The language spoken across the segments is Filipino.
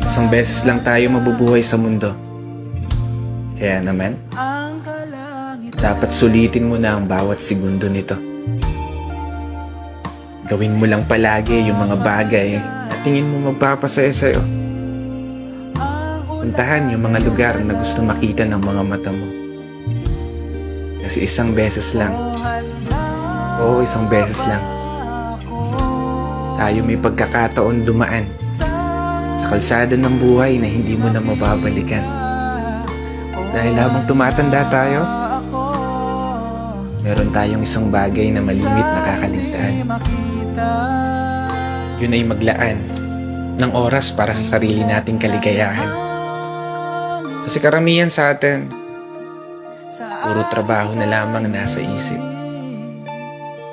Isang beses lang tayo mabubuhay sa mundo. Kaya naman, dapat sulitin mo na ang bawat segundo nito. Gawin mo lang palagi yung mga bagay na tingin mo magpapasaya sa'yo. Puntahan yung mga lugar na gusto makita ng mga mata mo. Kasi isang beses lang, oo, isang beses lang, tayo may pagkakataon dumaan sa kalsada ng buhay na hindi mo na mababalikan. Dahil habang tumatanda tayo, meron tayong isang bagay na malimit na kakaligtaan. Yun ay maglaan ng oras para sa sarili nating kaligayahan. Kasi karamihan sa atin, puro trabaho na lamang nasa isip.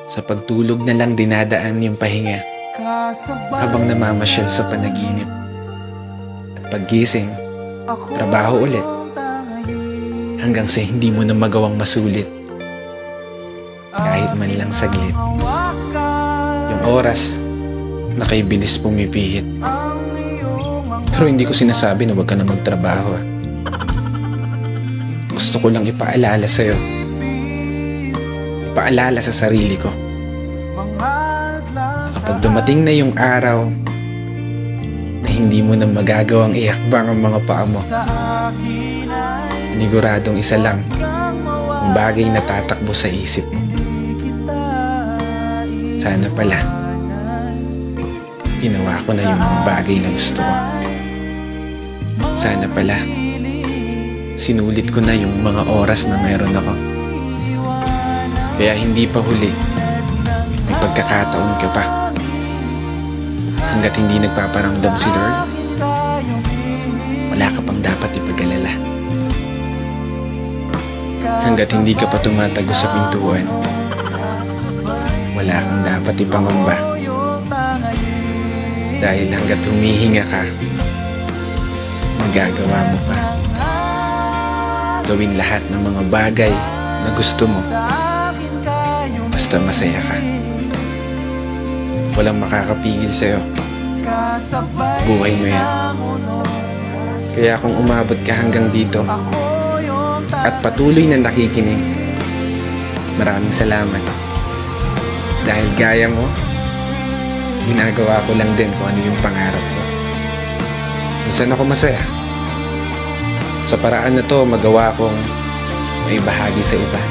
Sa pagtulog na lang dinadaan yung pahinga habang namamasyal sa panaginip. At paggising, trabaho ulit hanggang sa hindi mo na magawang masulit kahit man lang saglit. Yung oras na kay bilis pumipihit. Pero hindi ko sinasabi na huwag ka na magtrabaho. Gusto ko lang ipaalala sa'yo, ipaalala sa sarili ko, kapag dumating na yung araw na hindi mo na magagawang iakbang ang mga paa mo, paniguradong isa lang ang bagay na tatakbo sa isip mo. Sana pala ginawa ko na yung mga bagay na gusto ko. Sana pala sinulit ko na yung mga oras na meron ako. Kaya hindi pa huli, may pagkakataon ka pa. Hanggat hindi nagpaparamdam si Lord, wala ka pang dapat ipag-alala. Hanggat hindi ka pa tumatago sa pintuan, wala kang dapat ipangamba. Dahil hanggat humihinga ka, magagawa mo pa. Gawin lahat ng mga bagay na gusto mo, basta masaya ka. Walang makakapigil sa'yo. Buhay mo yan. Kaya kung umabot ka hanggang dito at patuloy na nakikinig, maraming salamat. Dahil gaya mo, ginagawa ko lang din kung ano yung pangarap ko. Minsan ako masaya. Sa paraan na to, magawa kong may bahagi sa iba.